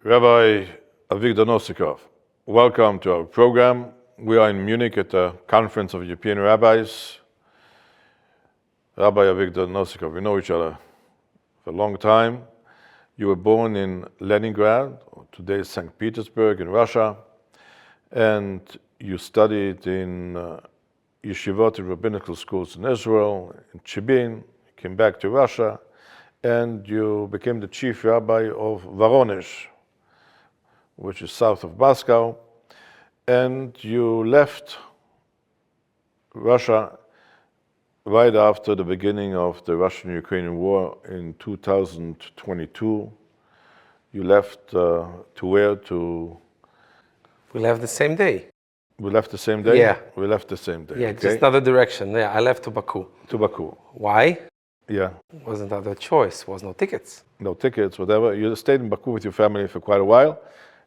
Rabbi Avigdor Nosikov, welcome to our program. We are in Munich at the Conference of European Rabbis. Rabbi Avigdor Nosikov, we know each other for a long time. You were born in Leningrad, today St. Petersburg in Russia, and you studied in yeshivot and rabbinical schools in Israel, in Chibin, came back to Russia, and you became the Chief Rabbi of Voronezh, which is south of Moscow, and you left Russia right after the beginning of the Russian-Ukrainian war in 2022. You left to where? We left the same day. We left the same day? Yeah. We left the same day. Yeah, okay. just another direction. Yeah, I left to Baku. To Baku. Why? Yeah. Wasn't other choice. Was no tickets. No tickets, whatever. You stayed in Baku with your family for quite a while,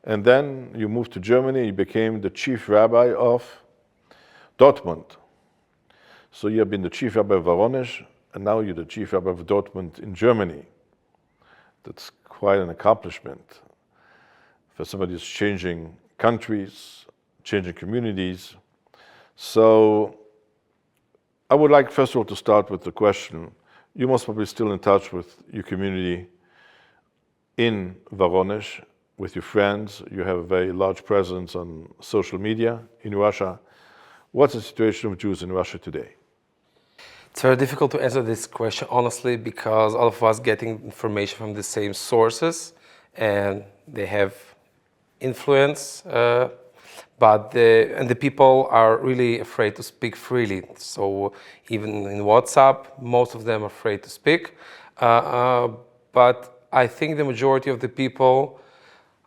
and then you moved to Germany. You became the Chief Rabbi of Dortmund. So you have been the Chief Rabbi of Voronezh, and now you're the Chief Rabbi of Dortmund in Germany. That's quite an accomplishment for somebody who's changing countries, changing communities. So I would like, first of all, to start with the question. You must probably still in touch with your community in Voronezh, with your friends. You have a very large presence on social media in Russia. What's the situation of Jews in Russia today? It's very difficult to answer this question, honestly, because all of us getting information from the same sources, and they have influence, but the people are really afraid to speak freely. So even in WhatsApp, most of them are afraid to speak. But I think the majority of the people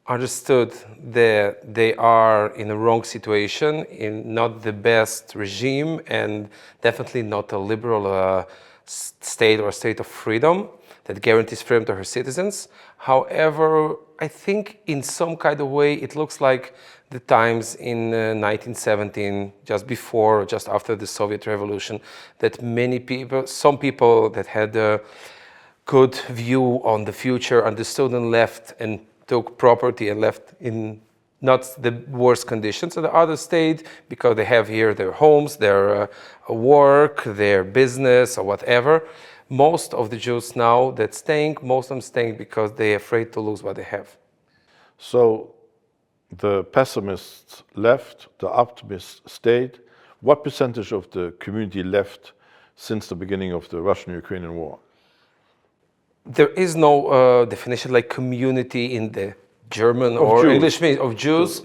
understood that they are in a wrong situation, in not the best regime, and definitely not a liberal state or a state of freedom that guarantees freedom to her citizens. However, I think in some kind of way it looks like the times in 1917, just before, just after the Soviet Revolution, that many people, some people that had a good view on the future understood and left and took property and left in not the worst conditions, and the others stayed because they have here their homes, their work, their business, or whatever. Most of the Jews now that staying, most of them staying because they're afraid to lose what they have. So the pessimists left, the optimists stayed. What percentage of the community left since the beginning of the Russian-Ukrainian war? There is no definition like community in the German or Jews. English meaning of Jews.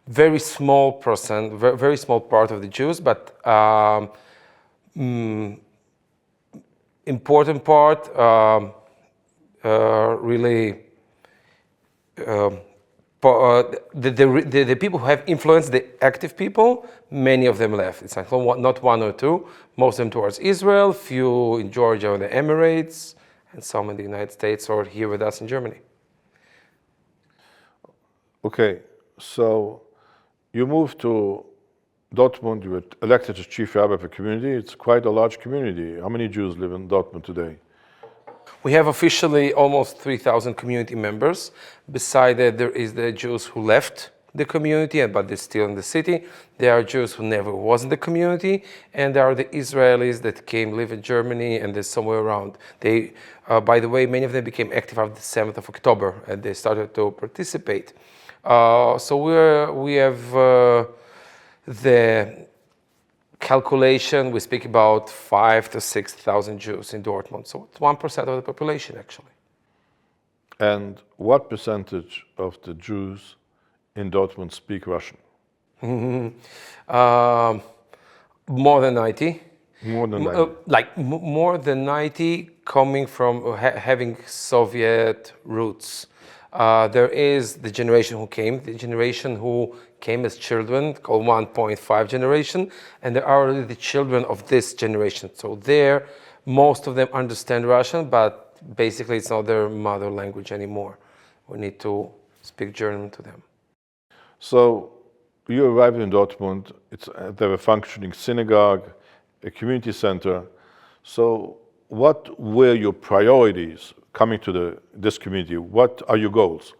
Very small percent, very small part of the Jews, but important part, really. The people who have influence, the active people, many of them left. It's like not one or two, most of them towards Israel, few in Georgia or the Emirates, and some in the United States or here with us in Germany. Okay, so you moved to Dortmund, you were elected as Chief Rabbi of a community. It's quite a large community. How many Jews live in Dortmund today? We have officially almost 3,000 community members. Beside that, there is the Jews who left the community, but they're still in the city. There are Jews who never was in the community, and there are the Israelis that came, live in Germany, and they're somewhere around. They, by the way, many of them became active after the 7th of October, and they started to participate. So we have the calculation, we speak about 5,000 to 6,000 Jews in Dortmund. So it's 1% of the population, actually. And what percentage of the Jews in Dortmund speak Russian? More than 90. More than 90. More than 90 coming from having Soviet roots. There is the generation who came, the generation who came as children, called 1.5 generation, and there are already the children of this generation. So there, most of them understand Russian, but basically it's not their mother language anymore. We need to speak German to them. So you arrived in Dortmund, they have a functioning synagogue, a community center. So what were your priorities coming to this community? What are your goals?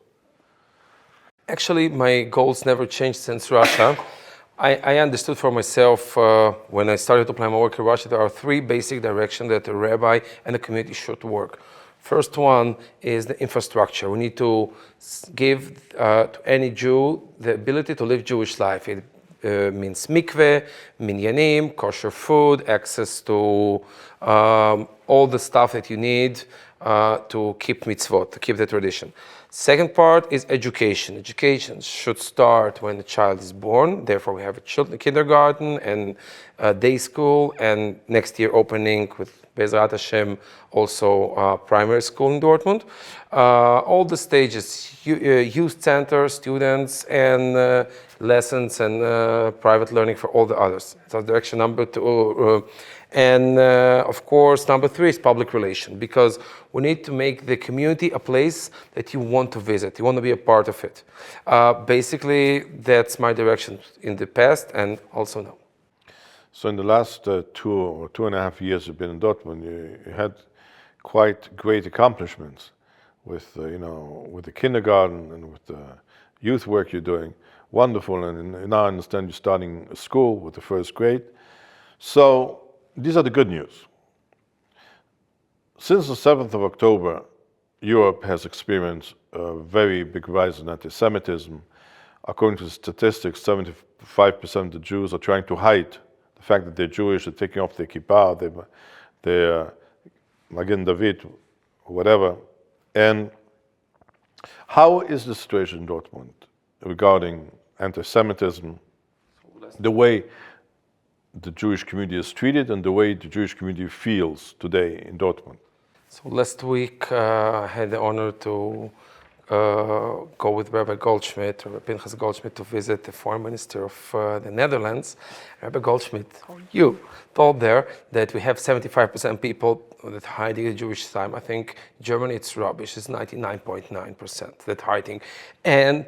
Actually, my goals never changed since Russia. I understood for myself when I started to plan my work in Russia, there are three basic directions that a rabbi and a community should work. First one is the infrastructure. We need to give to any Jew the ability to live Jewish life. It means mikveh, minyanim, kosher food, access to all the stuff that you need to keep mitzvot, to keep the tradition. Second part is education. Education should start when the child is born. Therefore, we have a kindergarten and day school, and next year opening with Bezrat Hashem also primary school in Dortmund. All the stages, youth center, students, and lessons and private learning for all the others. That's direction number two. And of course, number three is public relation, because we need to make the community a place that you want to visit. You want to be a part of it. Basically, that's my direction in the past and also now. So in the last 2.5 years you've been in Dortmund, you had quite great accomplishments with, with the kindergarten and with the youth work you're doing. Wonderful, and now I understand you're starting a school with the first grade. So these are the good news. Since the 7th of October, Europe has experienced a very big rise in anti-Semitism. According to the statistics, 75% of the Jews are trying to hide the fact that they're Jewish, they're taking off their kippah, they're Magen David, whatever. And how is the situation in Dortmund regarding anti-Semitism, the way the Jewish community is treated and the way the Jewish community feels today in Dortmund? So last week I had the honor to go with Rabbi Goldschmidt, Rabbi Pinchas Goldschmidt, to visit the Foreign Minister of the Netherlands. Rabbi Goldschmidt, you told there that we have 75% people that hiding the Jewish time. I think Germany, it's rubbish. It's 99.9% that hiding. And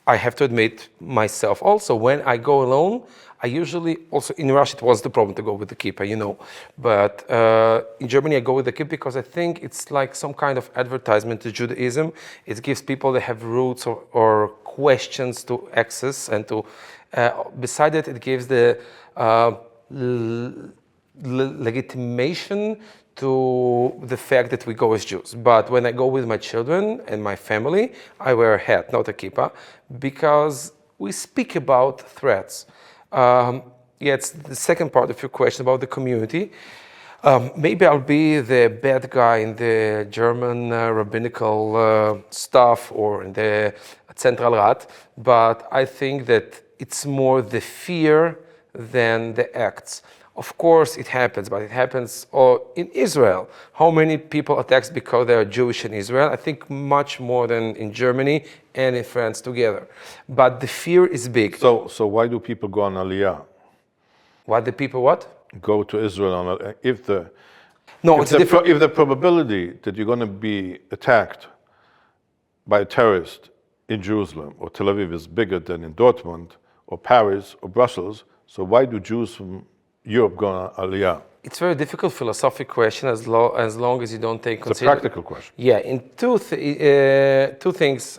I have to admit myself also, when I go alone, I usually, also in Russia it was the problem to go with the kippah, but in Germany I go with the kippah because I think it's like some kind of advertisement to Judaism. It gives people that have roots or questions to access, and to, beside that, it gives the legitimation to the fact that we go as Jews. But when I go with my children and my family, I wear a hat, not a kippah, because we speak about threats. It's the second part of your question about the community. Maybe I'll be the bad guy in the German rabbinical stuff or in the Zentralrat, but I think that it's more the fear than the acts. Of course it happens, but it happens in Israel. How many people attacked because they are Jewish in Israel? I think much more than in Germany and in France together. But the fear is big. So why do people go on Aliyah? Why do people what? Go to Israel on if the probability that you're going to be attacked by a terrorist in Jerusalem or Tel Aviv is bigger than in Dortmund or Paris or Brussels, so why do Jews from Europe go on Aliyah? It's a very difficult philosophical question as long as you don't take It's a practical question. Yeah, in two things,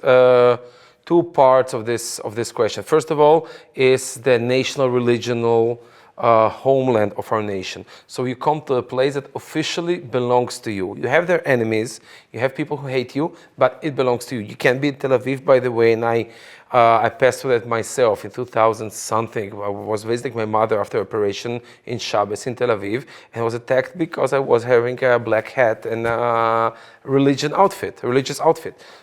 two parts of this question. First of all, is the national religional homeland of our nation. So you come to a place that officially belongs to you. You have their enemies, you have people who hate you, but it belongs to you. You can be in Tel Aviv, by the way, and I passed through that myself in 2000 something. I was visiting my mother after operation in Shabbos in Tel Aviv, and I was attacked because I was wearing a black hat and a religious outfit.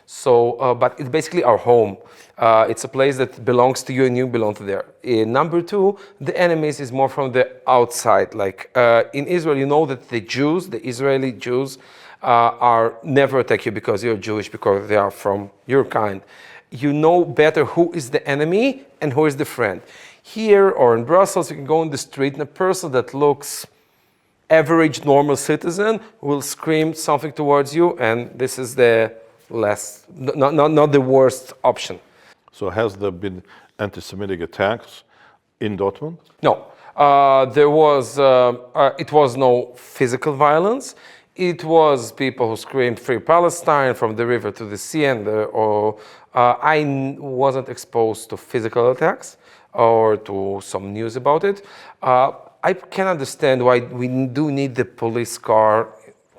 So, but it's basically our home. It's a place that belongs to you and you belong to there. Number two, the enemies is more from the outside. Like in Israel, you know that the Jews, the Israeli Jews, are never attack you because you're Jewish, because they are from your kind. You know better who is the enemy and who is the friend. Here or in Brussels, you can go in the street and a person that looks average, normal citizen will scream something towards you, and this is the not the worst option. So has there been anti-Semitic attacks in Dortmund? No. There was, it was no physical violence. It was people who screamed "Free Palestine" from the river to the sea, and wasn't exposed to physical attacks or to some news about it. I can understand why we do need the police car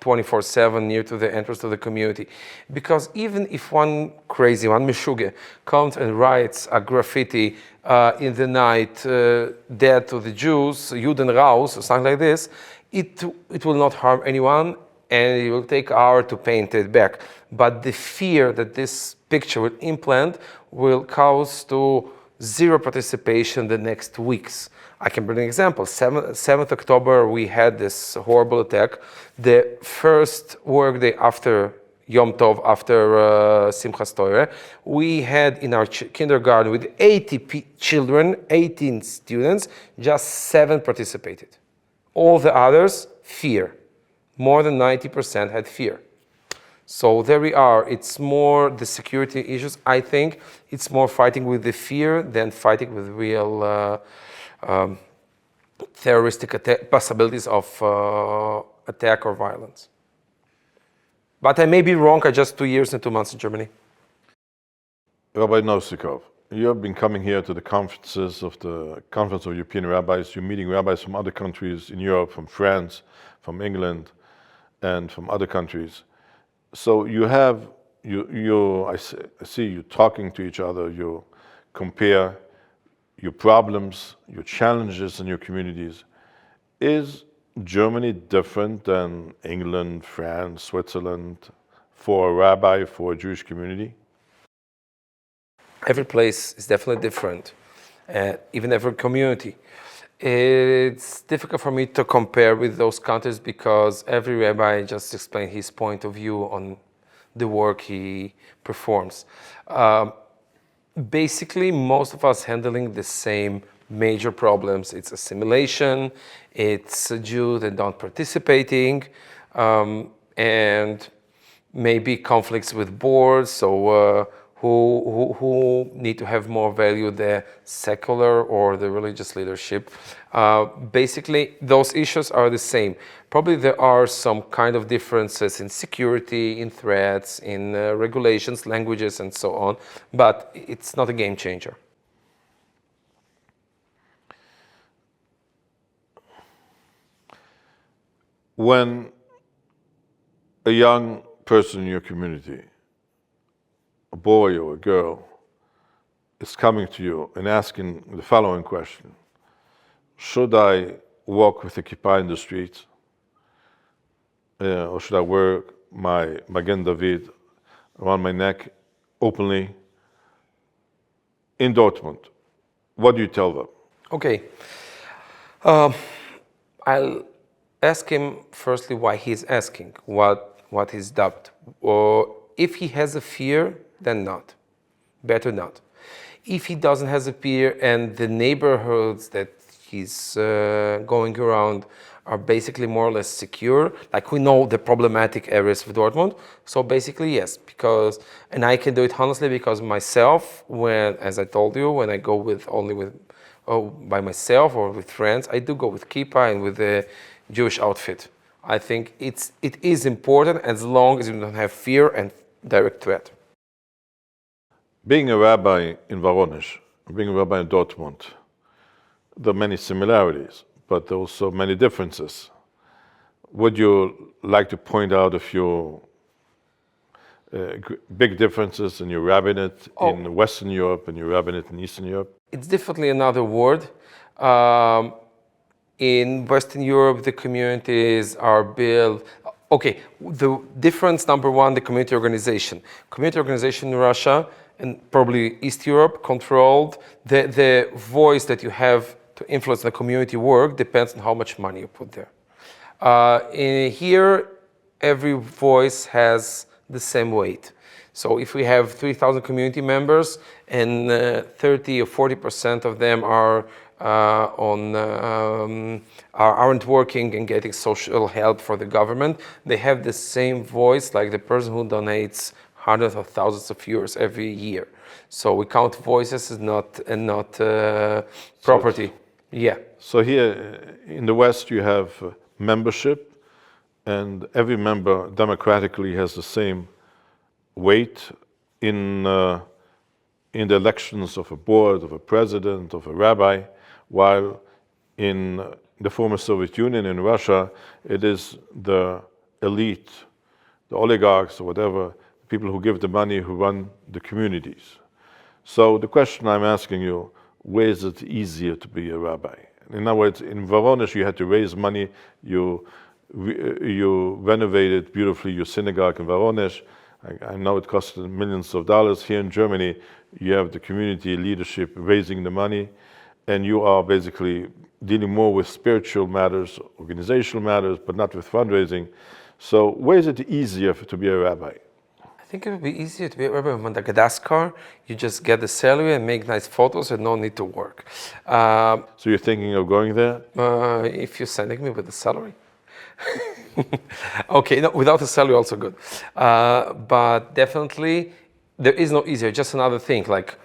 24/7 near to the entrance to the community, because even if one crazy one mishuge comes and writes a graffiti in the night, "Dead to the Jews," Juden raus, or something like this, it will not harm anyone, and it will take an hour to paint it back. But the fear that this picture will implant will cause to zero participation the next weeks. I can bring an example. 7th October, we had this horrible attack. The first workday after Yom Tov, after Simchas Torah, we had in our kindergarten with 80 children, 18 students, just 7 participated. All the others, fear. More than 90% had fear. So there we are. It's more the security issues. I think it's more fighting with the fear than fighting with real terroristic possibilities of attack or violence. But I may be wrong. I just 2 years and 2 months in Germany. Rabbi Nosikov, you have been coming here to the conferences of the Conference of European Rabbis. You're meeting rabbis from other countries in Europe, from France, from England, and from other countries. So I see you talking to each other, you compare your problems, your challenges in your communities. Is Germany different than England, France, Switzerland for a rabbi, for a Jewish community? Every place is definitely different, even every community. It's difficult for me to compare with those countries because every rabbi just explained his point of view on the work he performs. Basically, most of us handling the same major problems. It's assimilation, it's Jews that don't participating, and maybe conflicts with boards, so who need to have more value, the secular or the religious leadership. Basically, those issues are the same. Probably there are some kind of differences in security, in threats, in regulations, languages, and so on, but it's not a game changer. When a young person in your community, a boy or a girl, is coming to you and asking the following question: should I walk with a kippah in the streets? Or should I wear my Magen David around my neck openly in Dortmund? What do you tell them? Okay. I'll ask him firstly why he's asking, what his doubt. Or if he has a fear, then not. Better not. If he doesn't have a fear and the neighborhoods that he's going around are basically more or less secure, like we know the problematic areas of Dortmund, so basically yes, because, and I can do it honestly because myself, when, as I told you, when I go by myself or with friends, I do go with kippah and with the Jewish outfit. I think it is important as long as you don't have fear and direct threat. Being a rabbi in Voronezh, being a rabbi in Dortmund, there are many similarities, but also many differences. Would you like to point out a few big differences in your rabbinate in Western Europe and your rabbinate in Eastern Europe? It's definitely another word. In Western Europe, the communities are built. Okay, the difference, number one, the community organization. Community organization in Russia and probably East Europe controlled. The voice that you have to influence the community work depends on how much money you put there. In here, every voice has the same weight. So if we have 3,000 community members and 30 or 40% of them aren't working and getting social help for the government, they have the same voice like the person who donates hundreds of thousands of euros every year. So we count voices and not property. Yeah. So here in the West, you have membership and every member democratically has the same weight in the elections of a board, of a president, of a rabbi, while in the former Soviet Union, in Russia, it is the elite, the oligarchs or whatever, people who give the money, who run the communities. So the question I'm asking you, where is it easier to be a rabbi? In other words, in Voronezh you had to raise money, you renovated beautifully your synagogue in Voronezh. I know it costed millions of dollars. Here in Germany, you have the community leadership raising the money, and you are basically dealing more with spiritual matters, organizational matters, but not with fundraising. So where is it easier to be a rabbi? I think it would be easier to be a rabbi in Madagascar. You just get the salary and make nice photos and no need to work. So you're thinking of going there? If you're sending me with the salary. Okay, no, without a salary also good. But definitely there is no easier, just another thing, like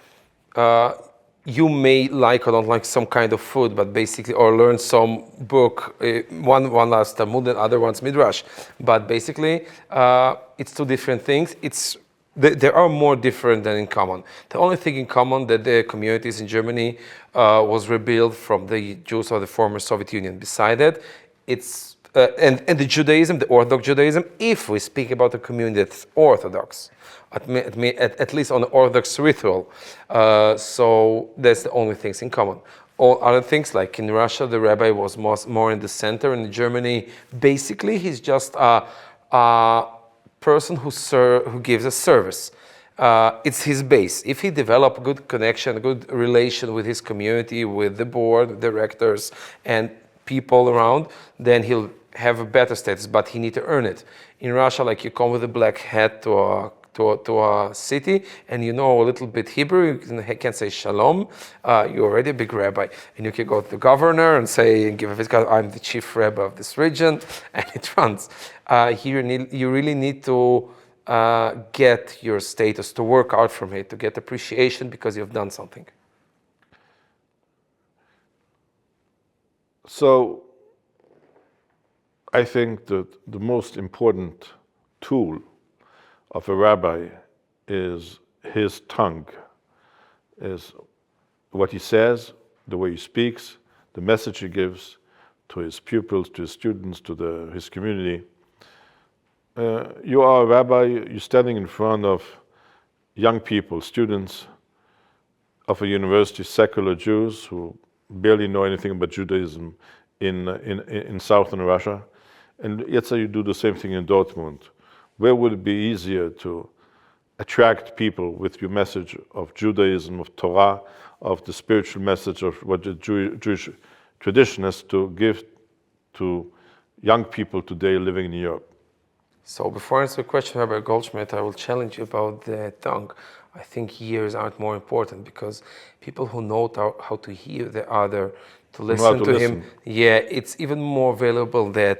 you may like or don't like some kind of food, but basically, or learn some book, one loves Talmud and other one's Midrash. But basically, it's two different things. There are more different than in common. The only thing in common that the communities in Germany was rebuilt from the Jews of the former Soviet Union. Beside that, it's and the Judaism, the Orthodox Judaism, if we speak about a community that's Orthodox, at least on the Orthodox ritual. So that's the only things in common. All other things, like in Russia, the rabbi was more in the center. In Germany, basically, he's just a person who gives a service. It's his base. If he develops a good connection, a good relation with his community, with the board, directors, and people around, then he'll have a better status, but he need to earn it. In Russia, like you come with a black hat to a city and you know a little bit Hebrew, you can say shalom, you're already a big rabbi. And you can go to the governor and say, give a visit, I'm the chief rabbi of this region, and it runs. Here you really need to get your status, to work out from it, to get appreciation because you've done something. So I think that the most important tool of a rabbi is his tongue, is what he says, the way he speaks, the message he gives to his pupils, to his students, to his community. You are a rabbi, you're standing in front of young people, students of a university, secular Jews who barely know anything about Judaism in southern Russia. And let's say you do the same thing in Dortmund. Where would it be easier to attract people with your message of Judaism, of Torah, of the spiritual message of what the Jewish tradition is to give to young people today living in Europe? So before I answer the question, Rabbi Goldschmidt, I will challenge you about the tongue. I think ears aren't more important because people who know how to hear the other, to listen to him, yeah, it's even more valuable than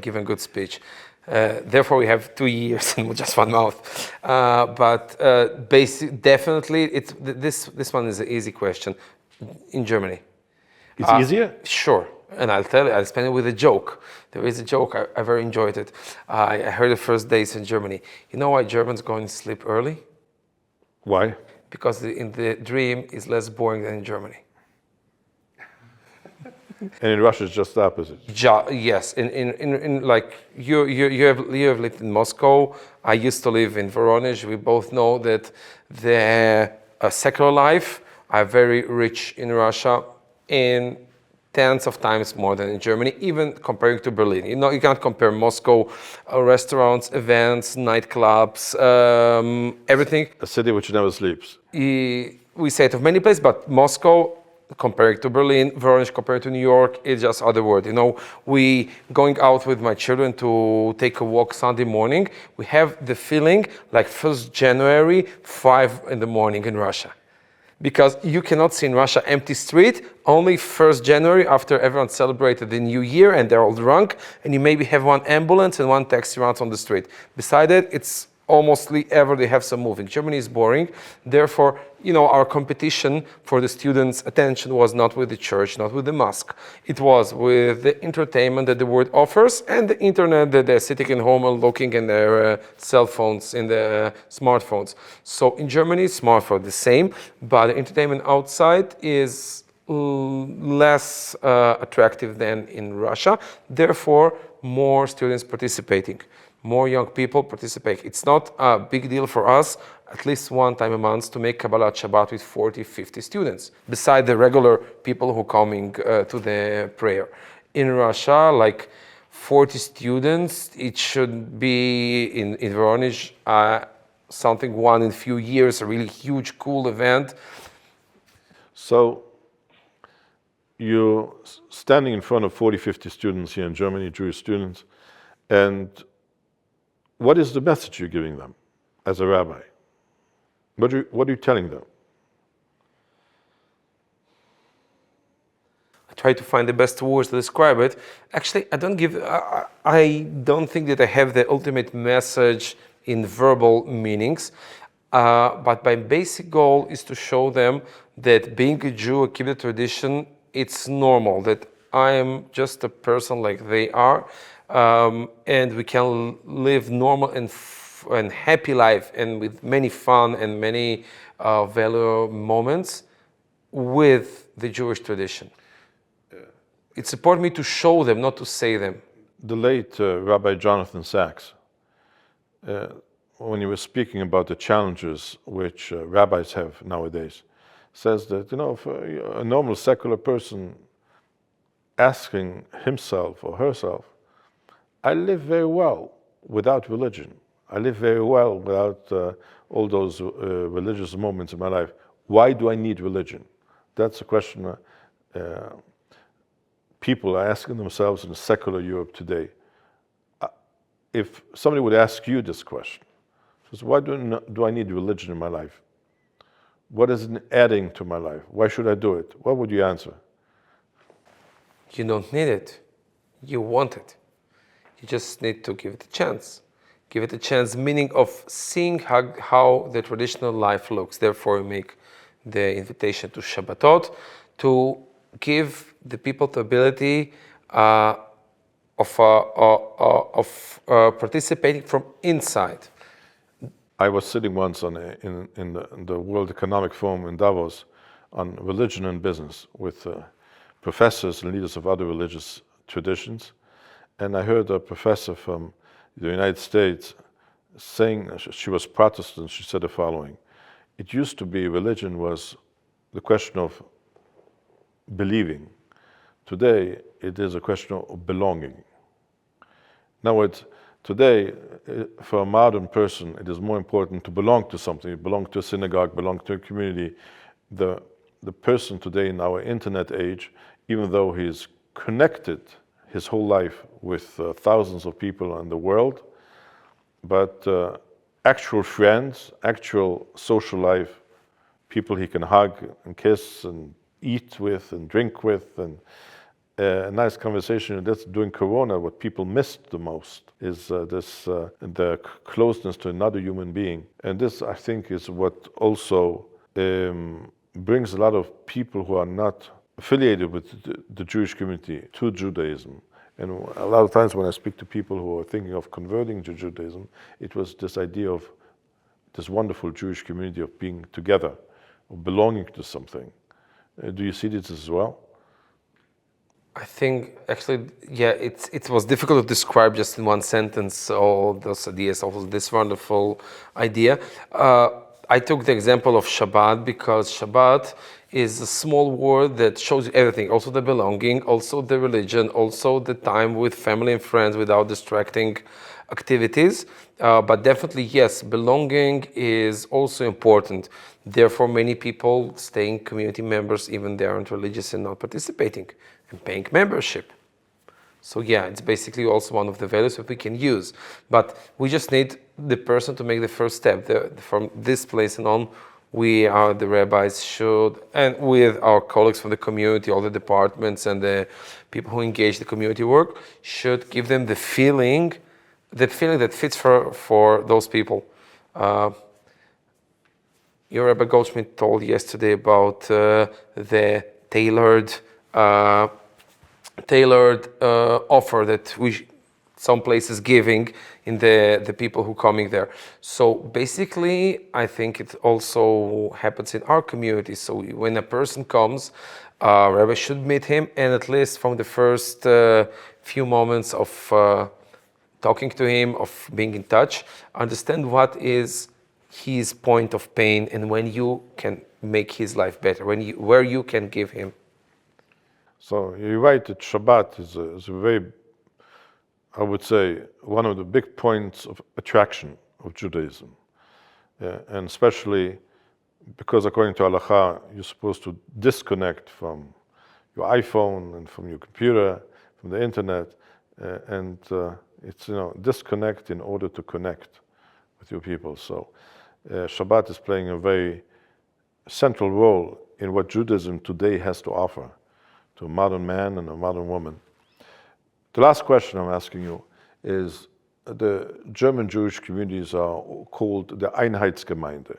giving good speech. Therefore, we have 2 ears and just one mouth. But definitely, this one is an easy question. In Germany, it's easier. Sure, and I'll tell you. I'll explain it with a joke. There is a joke. I very enjoyed it. I heard the first days in Germany. You know why Germans go and sleep early? Why? Because in the dream is less boring than in Germany. And in Russia, it's just the opposite. Yes, in like you have lived in Moscow. I used to live in Voronezh. We both know that the secular life are very rich in Russia, in tens of times more than in Germany, even comparing to Berlin. You know, you can't compare Moscow restaurants, events, nightclubs, everything. A city which never sleeps. We say it of many places, but Moscow, compared to Berlin, Voronezh compared to New York, it's just other word. You know, we going out with my children to take a walk Sunday morning. We have the feeling like 1st January, 5 in the morning in Russia. Because you cannot see in Russia empty street, only 1st January after everyone celebrated the New Year and they're all drunk, and you maybe have one ambulance and one taxi runs on the street. Beside it, it's almostly ever they have some moving. Germany is boring. Therefore, our competition for the students' attention was not with the church, not with the mosque. It was with the entertainment that the world offers and the internet that they're sitting at home and looking in their cell phones, in their smartphones. So in Germany, smartphone the same, but the entertainment outside is less attractive than in Russia. Therefore, more students participating. More young people participate. It's not a big deal for us, at least one time a month, to make Kabbalat Shabbat with 40, 50 students, beside the regular people who are coming to the prayer. In Russia, like 40 students, it should be in Voronezh, something one in a few years, a really huge, cool event. So you're standing in front of 40, 50 students here in Germany, Jewish students, and what is the message you're giving them as a rabbi? What are you telling them? I try to find the best words to describe it. Actually, I don't think that I have the ultimate message in verbal meanings, but my basic goal is to show them that being a Jew, keep the tradition, it's normal, that I am just a person like they are, and we can live normal and happy life and with many fun and many valuable moments with the Jewish tradition. It's important me to show them, not to say them. The late Rabbi Jonathan Sachs, when he was speaking about the challenges which rabbis have nowadays, says that, for a normal secular person asking himself or herself, I live very well without religion. I live very well without all those religious moments in my life. Why do I need religion? That's a question people are asking themselves in secular Europe today. If somebody would ask you this question, says, why do I need religion in my life? What is it adding to my life? Why should I do it? What would you answer? You don't need it. You want it. You just need to give it a chance. Give it a chance, meaning of seeing how the traditional life looks. Therefore, we make the invitation to Shabbatot to give the people the ability of participating from inside. I was sitting once in the World Economic Forum in Davos on religion and business with professors and leaders of other religious traditions. And I heard a professor from the United States saying, she was Protestant, she said the following: it used to be religion was the question of believing. Today, it is a question of belonging. Now, today, for a modern person, it is more important to belong to something, belong to a synagogue, belong to a community. The person today in our internet age, even though he's connected his whole life with thousands of people in the world, but actual friends, actual social life, people he can hug and kiss and eat with and drink with, and a nice conversation. That's during Corona, what people missed the most is the closeness to another human being. And this, I think, is what also brings a lot of people who are not affiliated with the Jewish community to Judaism. And a lot of times when I speak to people who are thinking of converting to Judaism, it was this idea of this wonderful Jewish community of being together, of belonging to something. Do you see this as well? I think actually, yeah, it was difficult to describe just in one sentence all those ideas, all this wonderful idea. I took the example of Shabbat because Shabbat is a small word that shows you everything, also the belonging, also the religion, also the time with family and friends without distracting activities. But definitely, yes, belonging is also important. Therefore, many people staying community members, even they aren't religious and not participating, and paying membership. So yeah, it's basically also one of the values that we can use. But we just need the person to make the first step. From this place and on, we are the rabbis should, and with our colleagues from the community, all the departments and the people who engage the community work, should give them the feeling that fits for those people. Your Rabbi Goldschmidt told yesterday about the tailored offer that some places giving in the people who coming there. So basically, I think it also happens in our community. So when a person comes, Rabbi should meet him, and at least from the first few moments of talking to him, of being in touch, understand what is his point of pain and when you can make his life better, where you can give him. So you're right that Shabbat is a very, I would say, one of the big points of attraction of Judaism. And especially because according to Halakha, you're supposed to disconnect from your iPhone and from your computer, from the internet, and it's, disconnect in order to connect with your people. So Shabbat is playing a very central role in what Judaism today has to offer to a modern man and a modern woman. The last question I'm asking you is, the German Jewish communities are called the Einheitsgemeinde,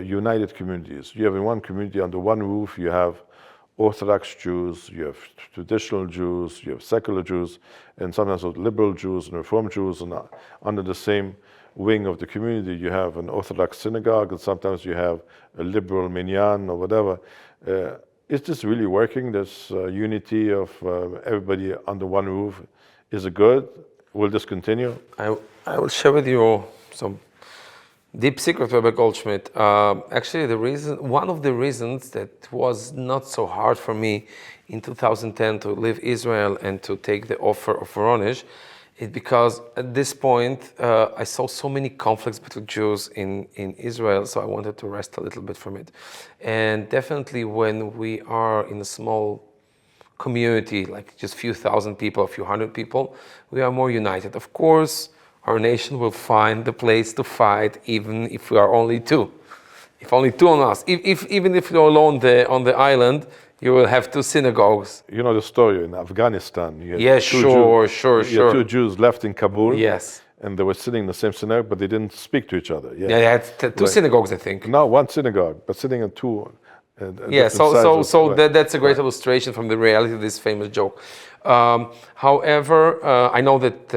united communities. You have in one community, under one roof, you have Orthodox Jews, you have traditional Jews, you have secular Jews, and sometimes liberal Jews and Reform Jews, and under the same wing of the community you have an Orthodox synagogue, and sometimes you have a liberal minyan or whatever. Is this really working, this unity of everybody under one roof? Is it good? Will this continue? I will share with you some deep secret, Rabbi Goldschmidt. Actually, one of the reasons that was not so hard for me in 2010 to leave Israel and to take the offer of Voronezh is because at this point I saw so many conflicts between Jews in Israel, so I wanted to rest a little bit from it. And definitely when we are in a small community, like just a few thousand people, a few hundred people, we are more united. Of course, our nation will find the place to fight, even if we are only two. If only two on us. Even if you're alone on the island, you will have two synagogues. You know the story in Afghanistan. Yes, sure. Two Jews left in Kabul. Yes. And they were sitting in the same synagogue, but they didn't speak to each other. Yeah, they had two synagogues, I think. No, one synagogue, but sitting in two. Yeah, that's a great illustration from the reality of this famous joke. However, I know that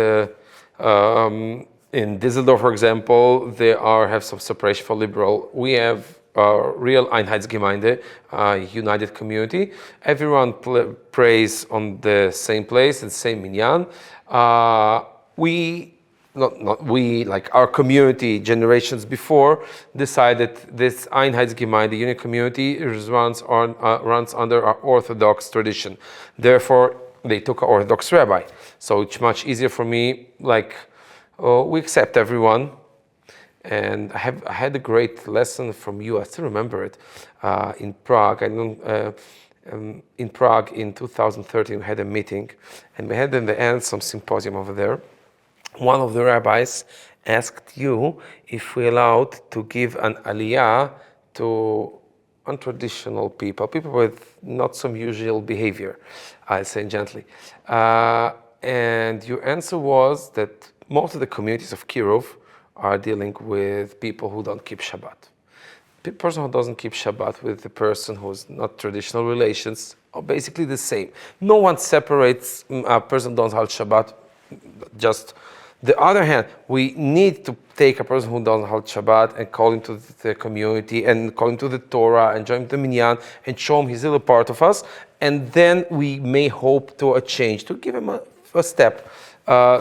in Düsseldorf, for example, they have some separation for liberal. We have real Einheitsgemeinde, united community. Everyone prays on the same place and same minyan. Not we, like our community generations before, decided this Einheitsgemeinde, unit community, runs under our Orthodox tradition. Therefore, they took an Orthodox rabbi. So it's much easier for me, we accept everyone. And I had a great lesson from you, I still remember it, in Prague. In Prague in 2013, we had a meeting, and we had in the end some symposium over there. One of the rabbis asked you if we allowed to give an aliyah to untraditional people with not some usual behavior, I'll say gently. And your answer was that most of the communities of Kirov are dealing with people who don't keep Shabbat. The person who doesn't keep Shabbat with the person who's not traditional relations are basically the same. No one separates a person who doesn't hold Shabbat. Just the other hand, we need to take a person who doesn't hold Shabbat and call him to the community and call him to the Torah and join the minyan and show him he's still a part of us. And then we may hope to a change, to give him a step.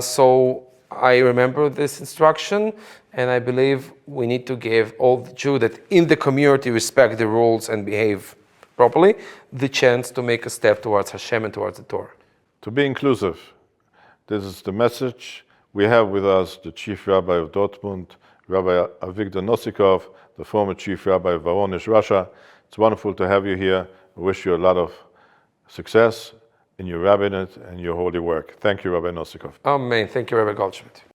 So I remember this instruction, and I believe we need to give all the Jews that in the community respect the rules and behave properly, the chance to make a step towards Hashem and towards the Torah. To be inclusive, this is the message. We have with us the Chief Rabbi of Dortmund, Rabbi Avigdor Nosikov, the former Chief Rabbi of Voronezh, Russia. It's wonderful to have you here. I wish you a lot of success in your rabbinate and your holy work. Thank you, Rabbi Nosikov. Amen. Thank you, Rabbi Goldschmidt.